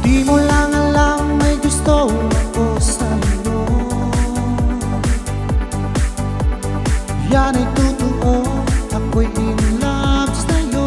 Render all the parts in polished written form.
Di mo lang alam may gusto ako sa'yo. Yan ay totoo, ako'y in love sa'yo.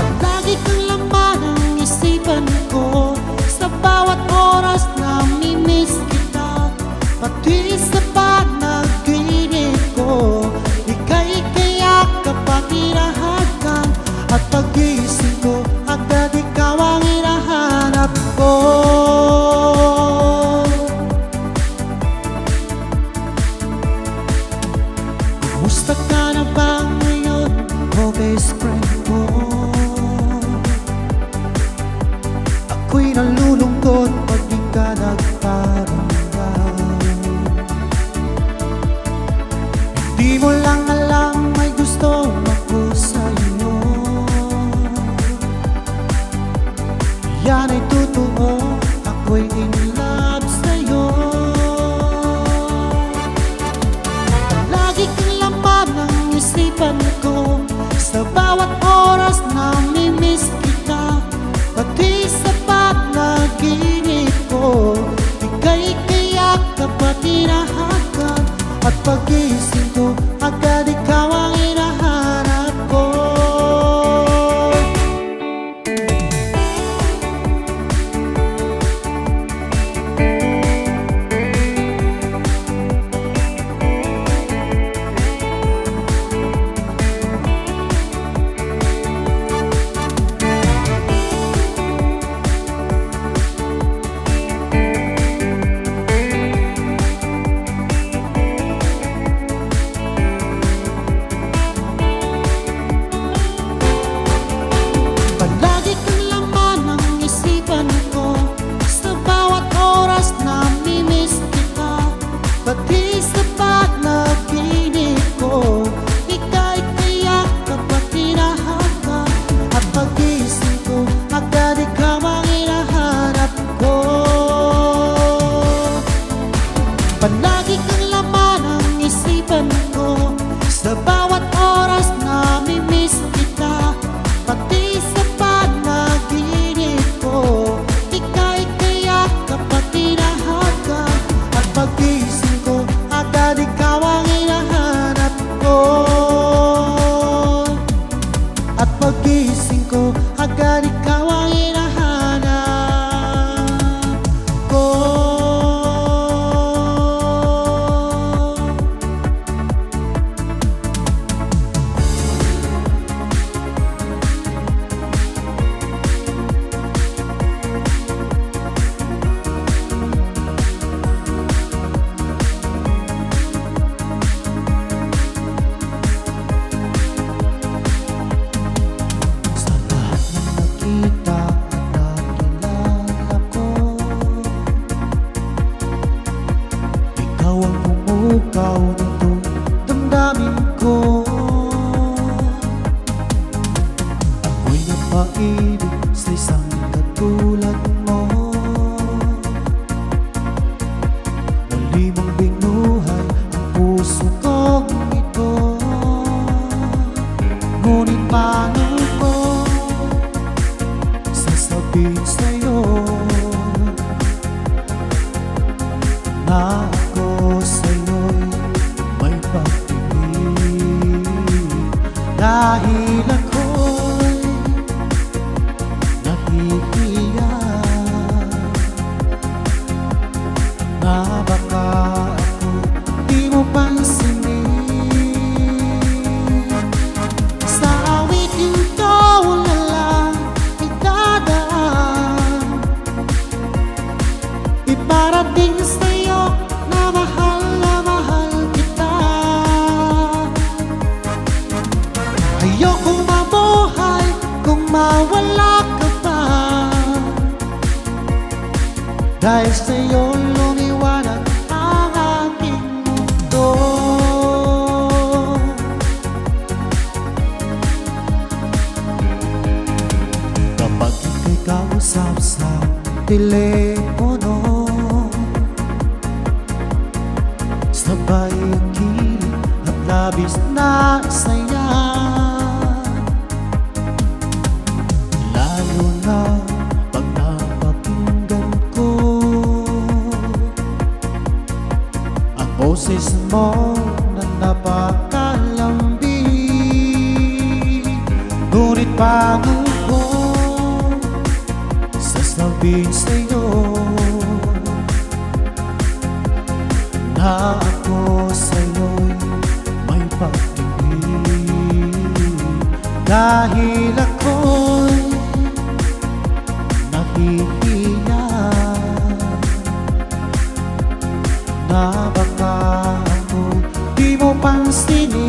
Palagi kang laman ang isipan ko, sa bawat oras na mimiss kita. Pati sa panaginip ko, ika'y kayak kapag hinahagan. At pag-isip ko, agad ikaw ang hinahanap ko. Kumusta ka na ba ngayon, oh best friend ko? Ako'y nalulungkot pag di ka nagparamdam. Hindi mo lang alam may gusto ako sa'yo. Yan ay totoo, ako'y in love sa'yo. Lagi kang laman ng isipan ko, sa bawat oras na mimiss kita. Pati sa panaginip ko, ika'y kayak kapag hinahagan. At pag-isip ko, agad ikaw ang hinahanap ko. Pati sa panaginip ko, ika'y kayak kapag hinahagan. At pag-isip ko, agad ikaw ang hinahanap ko. Palagi kang laman ang isipan ko, sa bawat oras na mimiss kita. Pati sa panaginip ko, ika'y kayak kapag hinahagan. At pag-isip ko, agad ikaw ang hinahanap ko. At pag-isip ko, agad ikaw ang hinahanap ko. Ikaw nito damdamin ko. Ako'y napaibig sa isang katulad mo. Muli mong binuhay ang puso kong ito. Ngunit paano ko sasabihin sa'yo na ako sa'yo'y may pag-ibig? Dahil ako'y nahihiya na baka ako di mo pansinin. Sa awitin ko na lang itadaan, iparating sa'yo na mahal kita. Ayokong mabuhay kung mawala ka pa, dahil sa'yo lumiwanag ang aking mundo. Kapag ika'y kausap sa telepono, sabay ang kilig at labis na saya. ka pag napakinggan ko ang boses mo na napakalambing. Ngunit bago ko sasabihin sa'yo na ako sa'yo'y may pag-ibig, dahil ako'y nahihiya na baka ako di mo pansinin.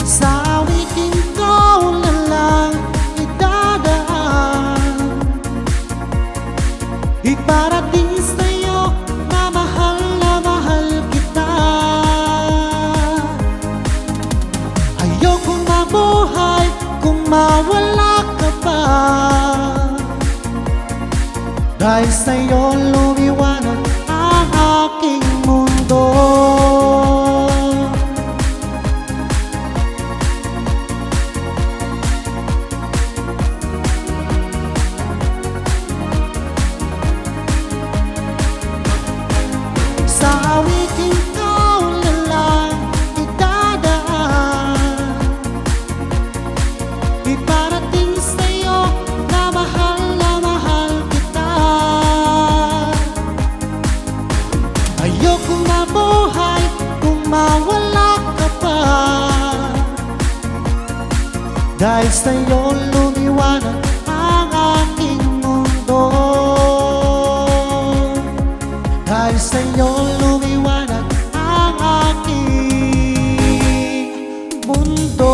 Sa awitin ko na lang idadaan, iparating sa'yo na mahal kita. Ayokong mabuhay kung mawala ka pa, dahil sa'yo lumiwanag ang aking mundo. Sa awitin ko na lang idadaan, iparating sa'yo na mahal kita. Ayokong mabuhay kung mawala ka pa, dahil sa'yo lumiwanag ang aking mundo. Dahil sa'yo lumiwanag ang aking mundo.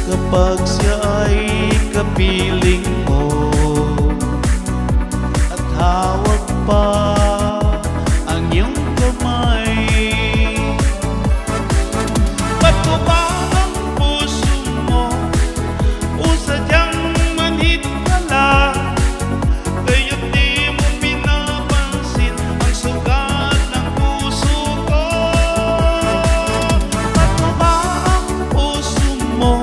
Kapag siya ay kapiling mo at hawak pa ang iyong kamay, ba't mo ba ang puso mo o sadyang manhid ka lang? Kaya't di mo pinapansin ang sugat ng puso ko. Ba't mo ba ang puso mo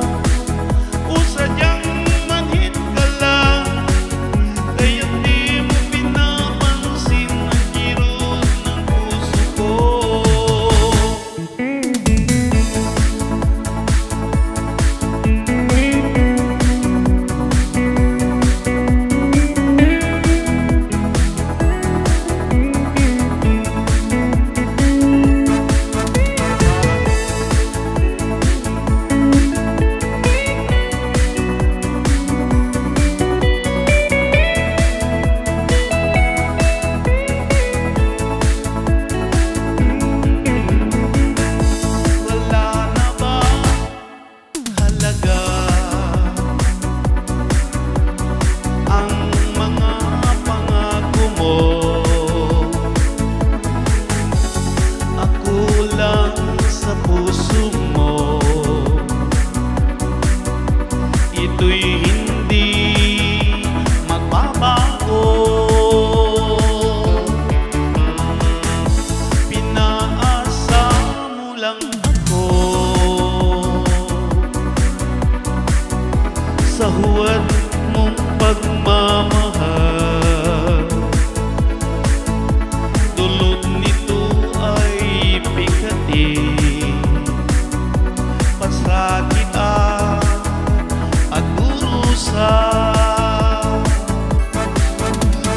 sa huwad mong pagmamahal. Dulot nito ay bigatin, pasakitan at urusan.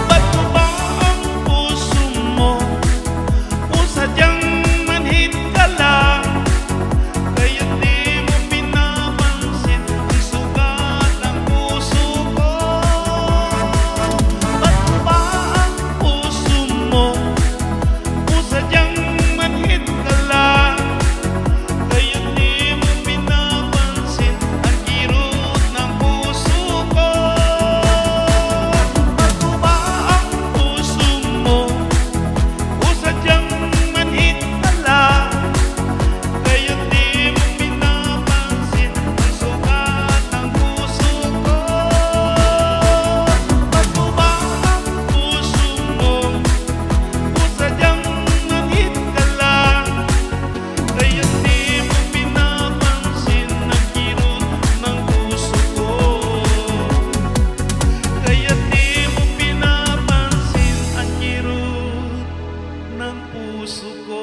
Ba't mo ba ang puso mo o sadyang manhid ka lang? Kaya't di mo pinapansin ang sugat ng puso ko. Ba't mo ba ang puso mo o sadyang manhid ka lang? Kaya't di mo pinapansin ang kirot ng puso ko. Ba't mo ba ang puso mo o sadyang manhid ka lang? Kaya't di mo pinapansin ang sugat ng puso ko. Ba't mo ba ang puso mo o sadyang manhid ka lang? Kaya't di mo pinapansin ang kirot ng puso ko. Kaya't di mo pinapansin ang kirot ng puso ko.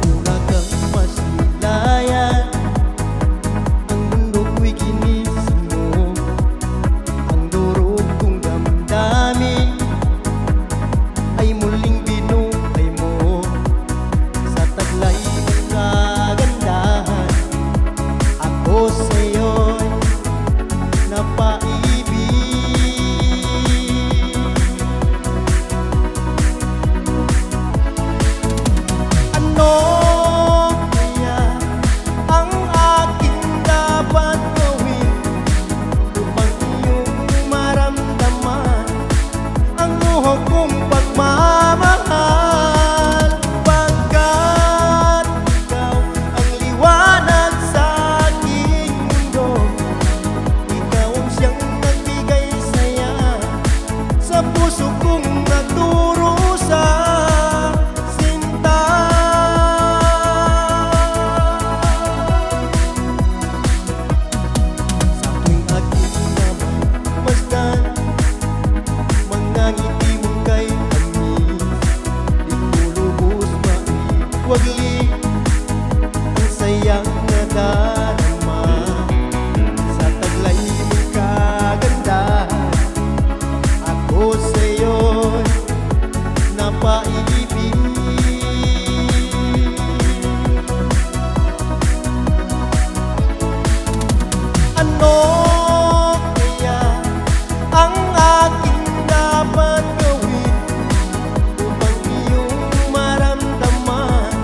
Una kang masilayan, ang mundo ko'y ginising mo. Ang durog kong damdamin ay muling binuhay mo. Sa taglay mong kagandahan, ako sa'yo'y napaibig. Ano kaya ang aking dapat gawin upang iyong maramdaman ang luho kong pagmamahal? Pagkat ikaw ang liwanag sa aking mundo, ikaw ang siyang nagbigay saya sa puso kong nagdurusa. Sinta, sa tuwing aking namasdan, mga ngiti mong kay tamis, di ko lubos maiwagli ang sayang nadarama. Sa taglay mong kagandahan, ako sa'yo'y napaibig. Ano kaya ang aking dapat gawin upang iyong maramdaman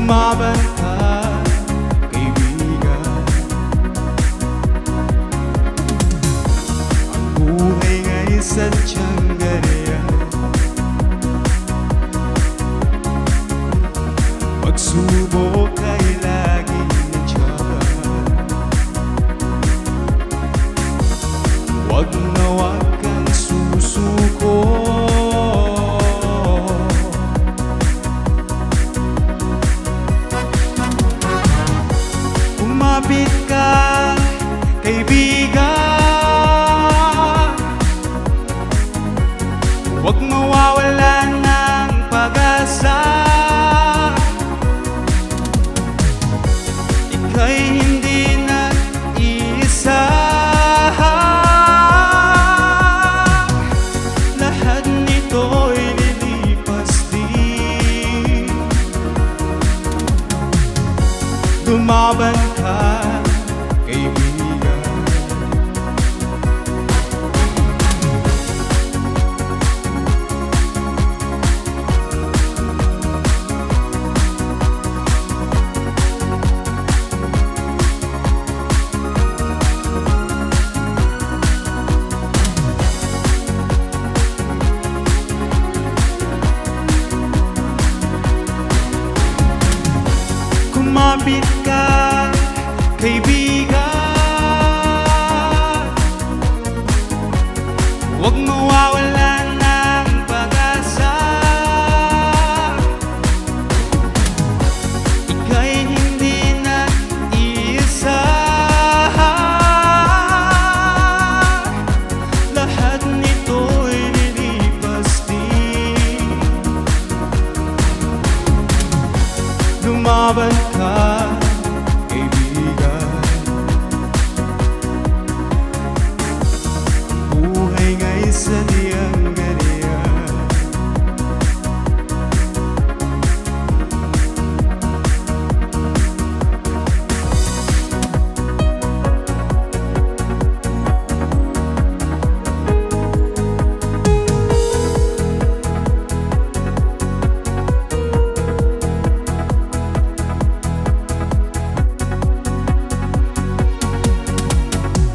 Lumaban ka, kaibigan. Ang buhay nga'y sadyang ganyan. Pagsubok ay laging nandiyan. Wag na wag kang susuko. Umapit ka, kaibigan. Huwag mawawalan ng pag-asa. Ika'y hindi nag-iisa. Lahat nito'y lilipas din. Lumaban ka, kaibigan. Kumapit ka, kaibigan. Huwag mawawalan ng pag-asa. Ika'y hindi nag-iisa. Lahat nito'y lilipas din. Lumaban ka, kaibigan. Buhay nga'y sadyang ganyan.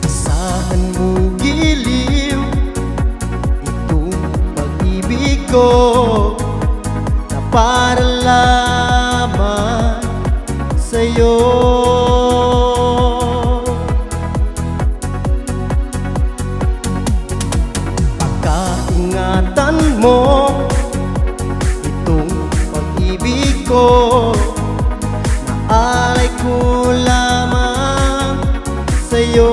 Asahan mo giliw itong pag-ibig ko na para lamang sa'yo. Pagkaingatan mo itong pag-ibig ko na alay ko lamang sa'yo.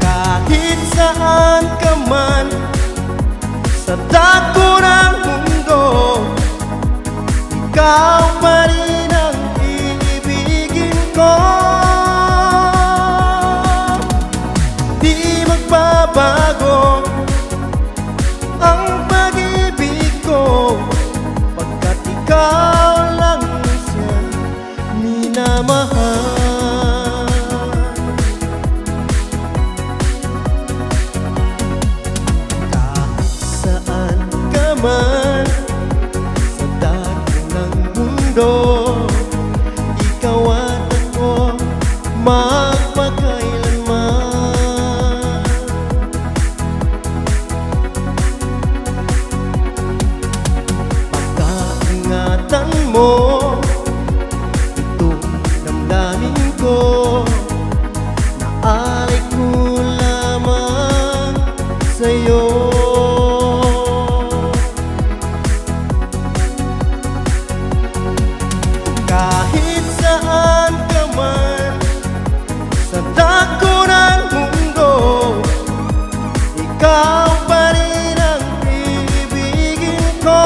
Kahit saan ka man sa dako ng mundo, ikaw pa rin ang iibigin ko. Di magbabago ang pag-ibig ko, pagkat ikaw lang siya minamahal. Kahit saan ka man sa dako ng mundo, ikaw at ako magpakailanman. Pagkaingatan mo itong damdamin ko na alay ko lamang sa'yo. Kahit saan ka man sa dako ng mundo, ikaw pa rin ang iibigin ko.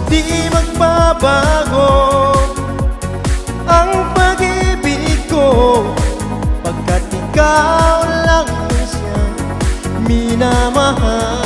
Di magbabago ang pag-ibig ko, pagkat ikaw lang siya minamahal.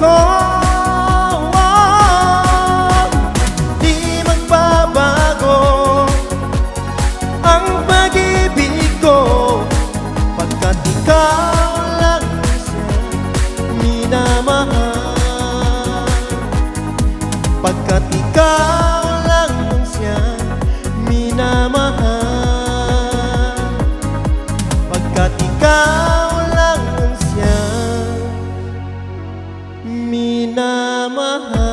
ko. Di magbabago ang pag-ibig ko, pagkat ikaw lang siya minamahal. Pagkat ikaw lang siya minamahal. Pagkat ikaw lang siya minamahal.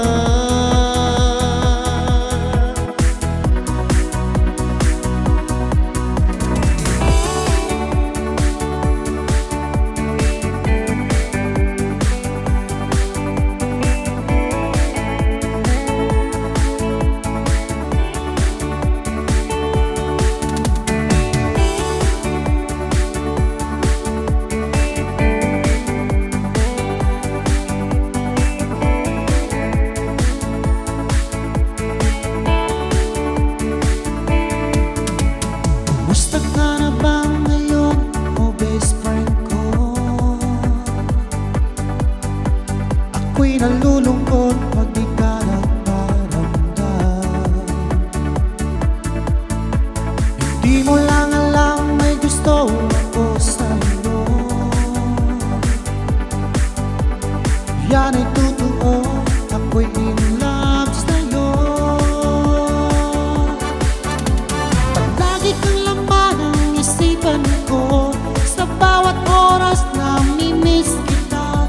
Musta ka na ba ngayon, o best friend ko? Ako'y nalulungkot pag di ka nagparamdam. Hindi mo lang alam, may gusto ako sa'yo. Yan ay totoo, ako'y in love sa'yo. Palagi kang laman ng isipan ko, sa bawat oras namimiss kita.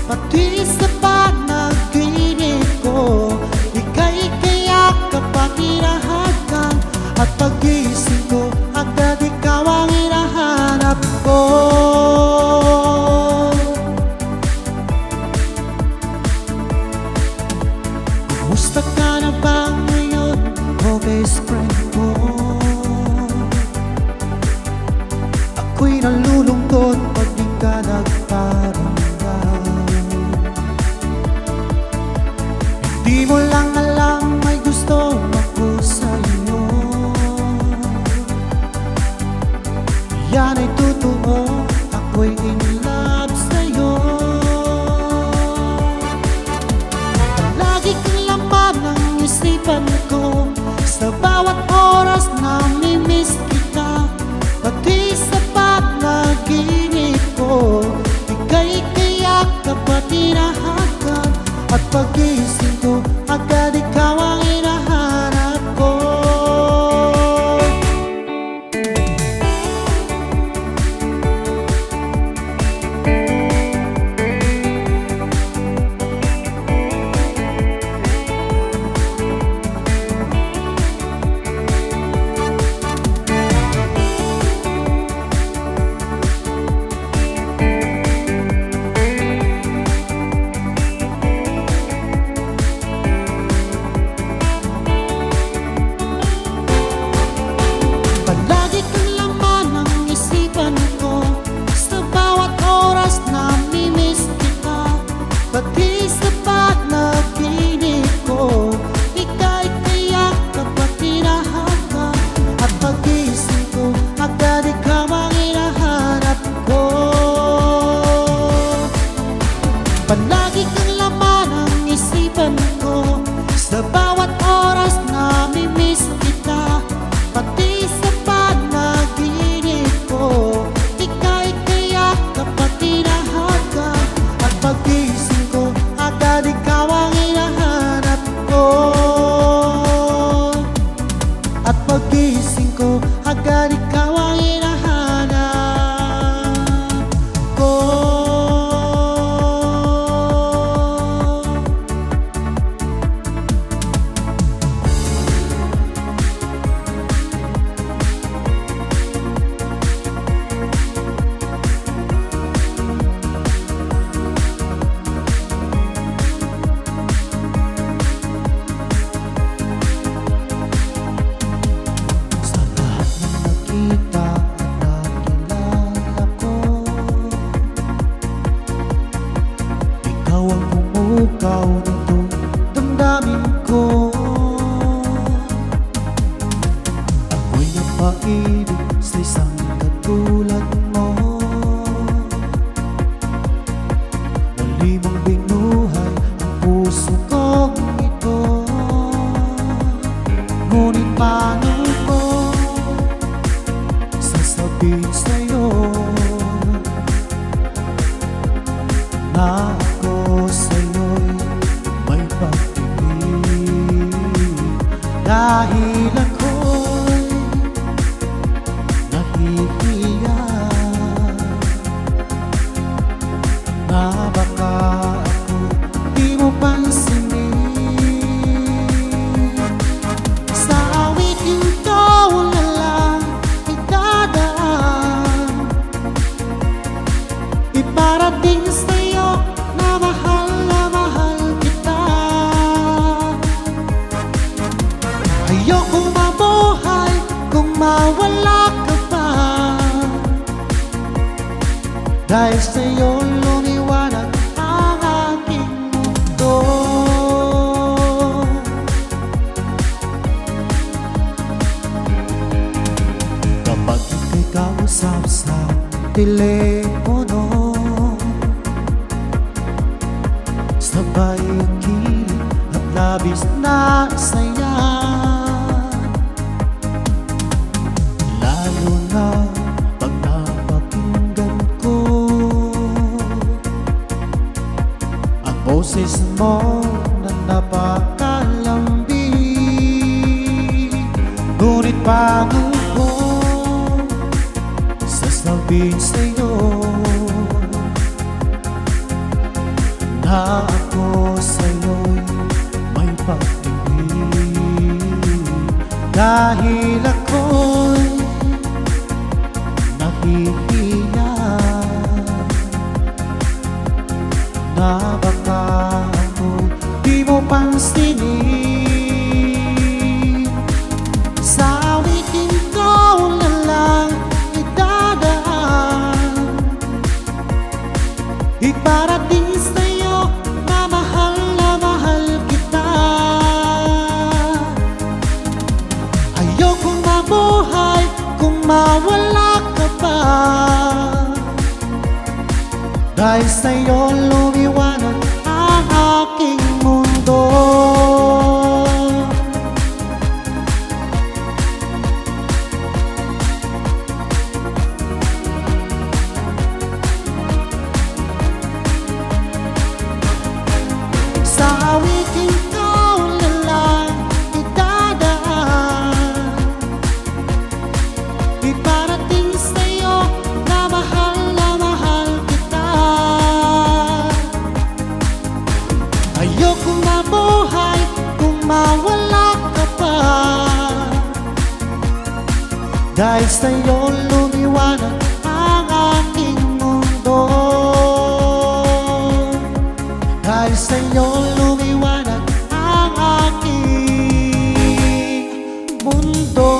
Pati sa panaginip ko, ika'y kayakap at hinahagan. At pag-isip ko, agad ikaw ang hinahanap ko. Kumusta ka na ba ngayon, o best friend ko? Ako'y nalulungkot pag di ka nagparamdam. Hindi mo lang alam, may gusto ako sa'yo. Yan ay totoo, ako'y in love sa'yo. Lagi kang laman ng isipan ko, sa bawat oras namimiss kita. Pati sa panaginip ko, ika'y kayakap at hinahagan. At pag-isip ko, agad ikaw ang hinahanap ko. Palagi kang laman ng isipan ko, sa bawat oras namimiss kita. Pati sa panaginip ko, ika'y kayakap at hinahagan. At pag-isip ko, agad ikaw ang hinahanap ko. Palagi kang laman ng isipan ko, sa bawat oras namimiss kita. Pati sa panaginip ko, ika'y kayakap at hinahagan. At pag-isip ko, agad ikaw ang hinahanap ko. At pag-isip ko, agad ikaw ang hinahanap ko. Sa lahat ng nakita at nakilala ko, ikaw ang pumukaw nitong damdamin ko. Ako'y napaibig sa isang katulad mo. Muli mong binuhay puso kong ito. Ngunit paano ko sasabihin sa'yo na ako sa'yo'y may pag-ibig? Dahil ako'y nahihiya na baka ako di mo pansinin. Sa awitin ko na lang idadaan, iparating sa'yo na mahal kita. Ayokong mabuhay kung mawala ka pa, dahil sa'yo lumiwanag ang aking mundo. Kapag ika'y kausap sa telepono, sabay kilig at labis na saya, lalo na pag napakinggan ko ang boses mo na napakalambing. Ngunit paano ko sasabihin sa'yo na ako sa'yo'y may pag-ibig? Dahil ako'y nahihiya na baka ako di mo pansinin. Sa awitin ko na lang idadaan, iparating sa'yo na mahal kita. Ayokong mabuhay kung mawala ka pa, dahil sa'yo lumiwanag ang aking mundo. Sa awitin ko na lang idadaan, iparating sa'yo na mahal kita. Ayokong mabuhay kung mawala ka pa, dahil sa'yo lumiwanag ang aking mundo. Dahil sa'yo lumiwanag ang aking mundo.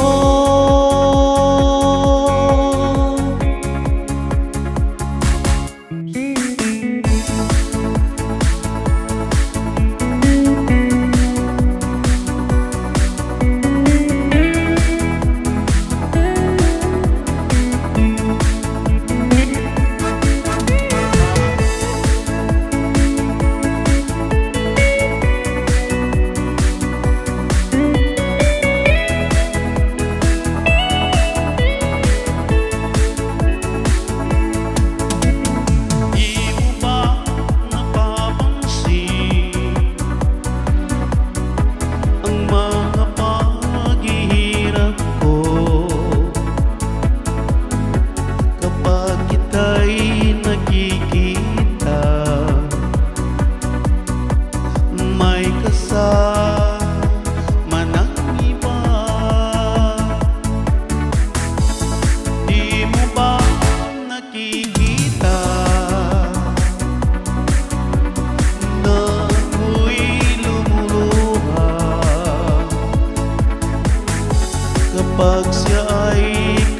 Kapag siya ay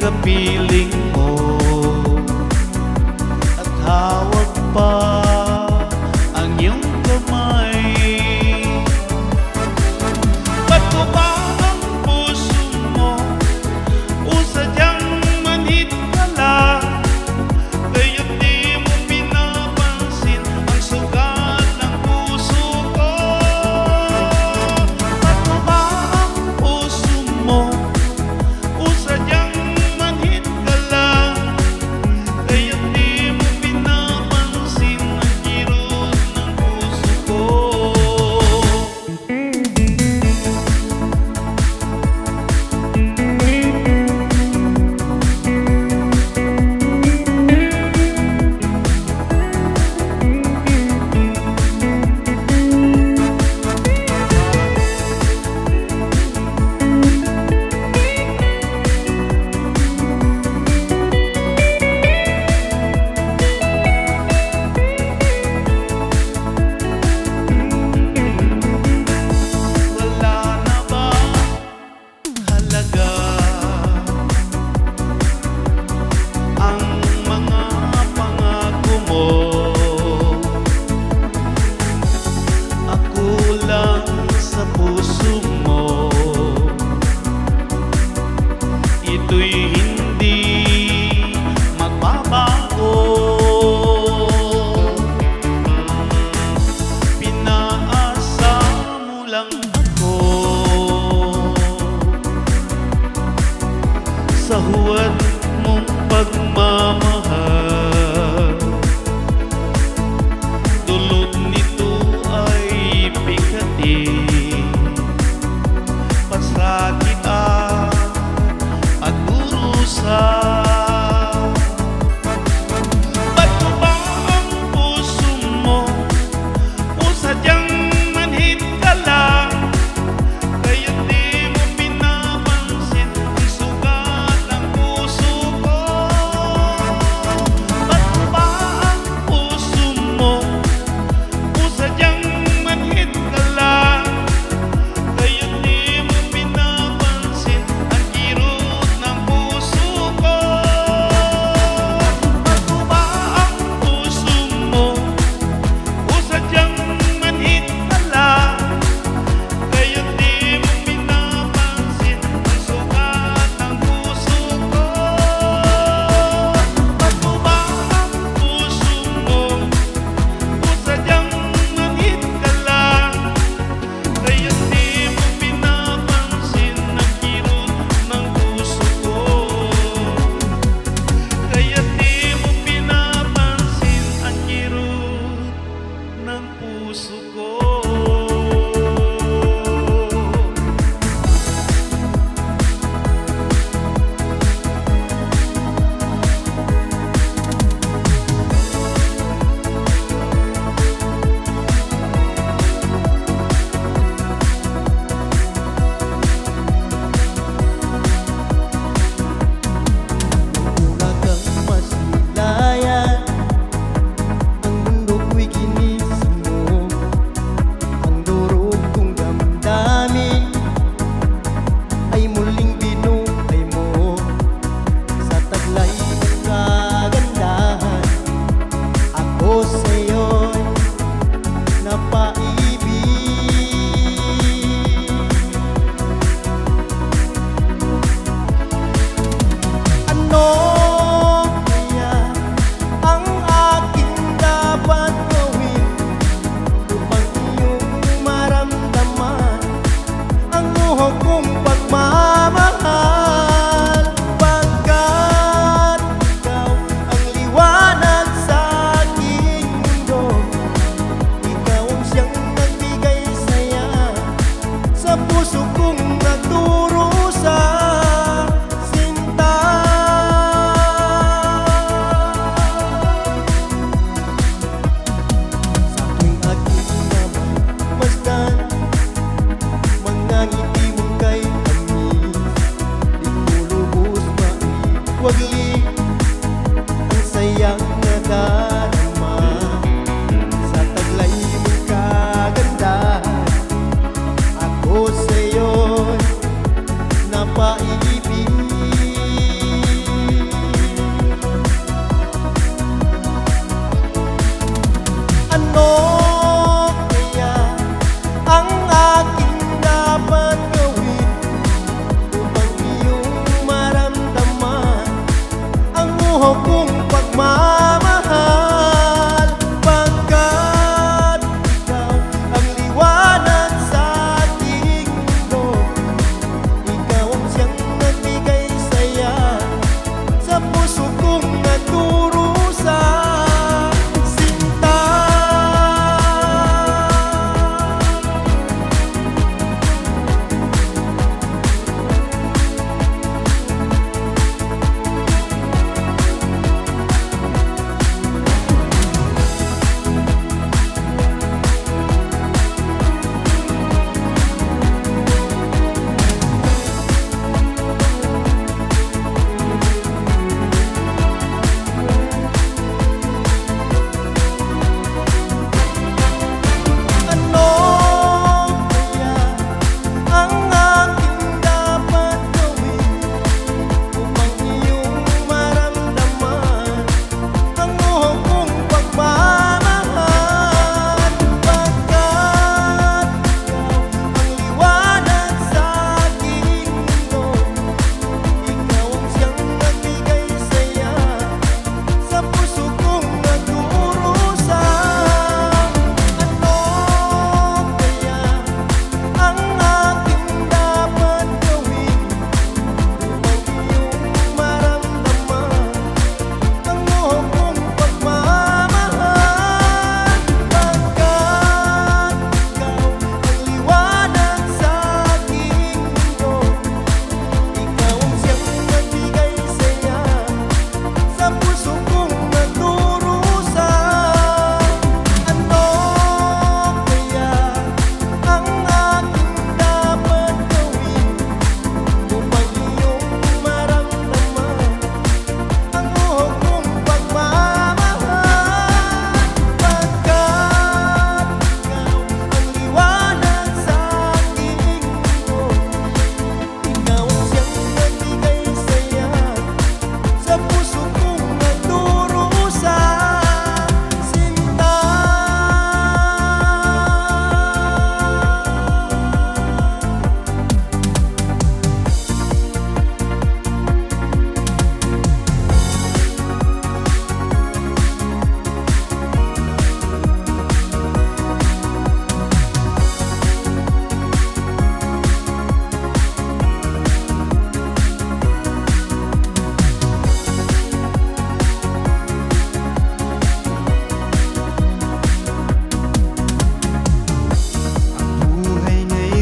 kapiling mo at hawak pa ang iyong kamay, ba't ko ba ang puso mo o sadyang manhid ka lang? Kaya't di mo pinapansin ang sugat ng puso ko.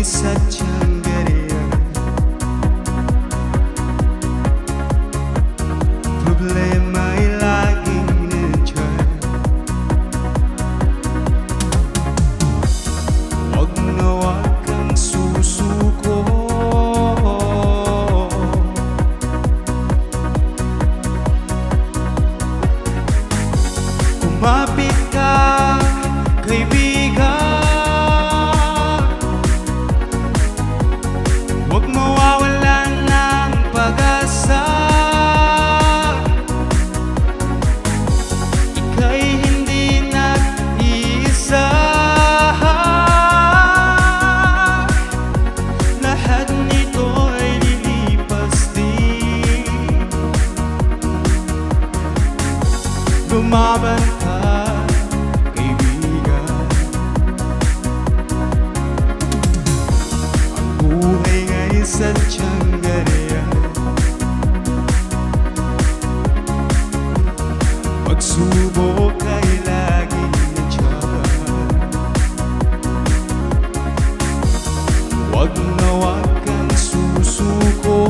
sadyang ganyan. Problema ay laging nandiyan. Huwag na huwag kang susuko. Kumapit ka, kaibigan. Huwag mawawalan ng pag-asa. Ika'y hindi nag-iisa. Lahat nito'y lilipas din. Lumaban ka, kaibigan. Ang buhay nga'y sadyang ganyan. Pagsubok ay laging nandiyan. Huwag na huwag kang susuko.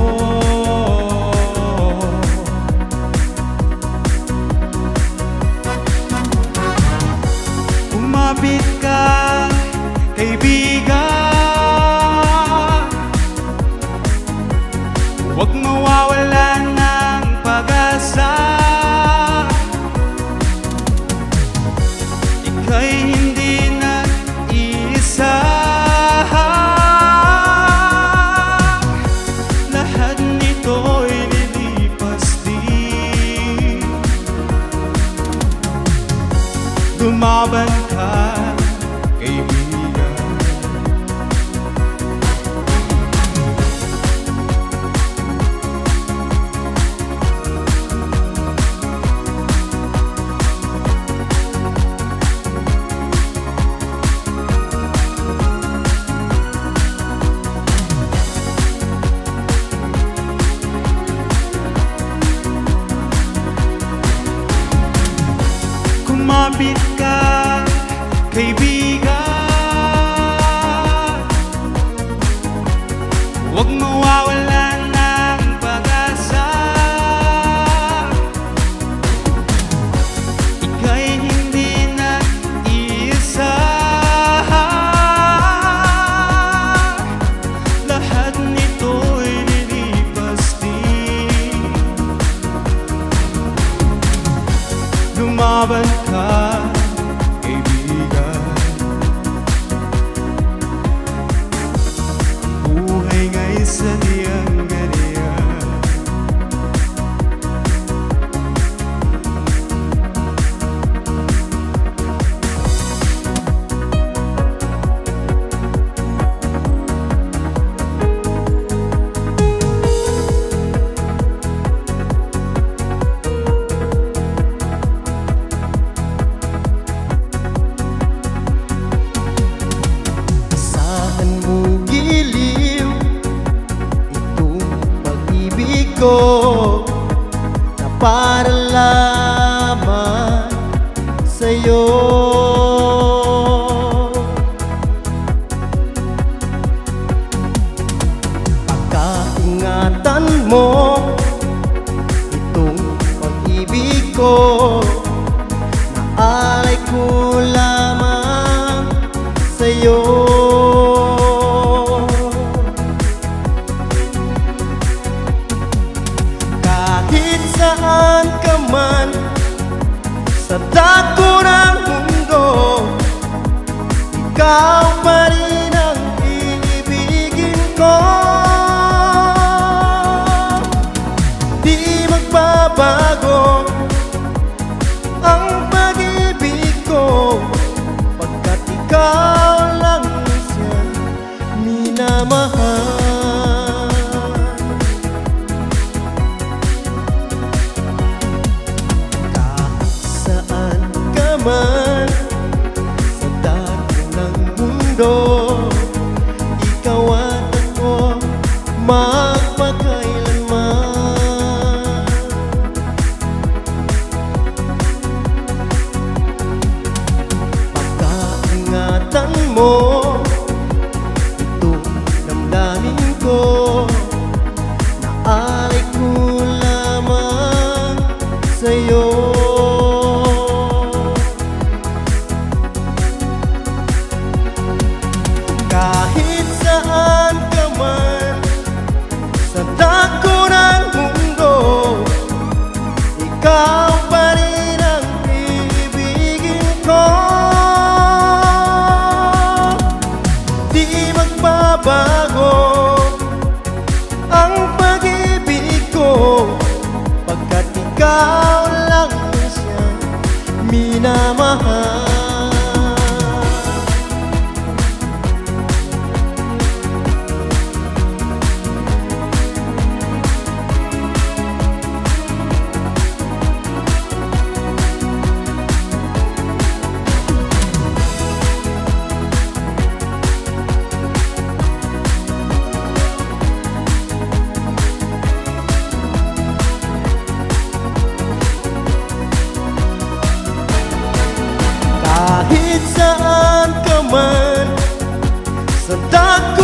Kumapit ka, kaibigan. Huwag mawawalan ng pag-asa. Ika'y hindi nag-iisa. Lahat nito'y lilipas din. Lumaban ka, kaibigan. Kumapit ka, kaibigan. Huwag mawawalan ng pag-asa. Ika'y hindi nag-iisa. Lahat nito'y lilipas din. Lumaban ka, kaibigan. Buhay nga'y sadyang ganyan. Asahan mo giliw itong pag-ibig ko na para lamang sa'yo. Pagkaingatan mo itong pag-ibig ko na alay ko lamang sa'yo. Kahit saan ka man sa dako ng mundo, ikaw pa rin ang iibigin ko. Di magbabago ang pag-ibig ko, pagkat ikaw lang siyang minamahal. Kahit saan ka man sa dako ng mundo, ikaw at ako magpakailanman. Pagkaingatan mo itong magbabago ang pag-ibig ko, pagkat ikaw lang siyang minamahal. Kahit saan ka man sa dagat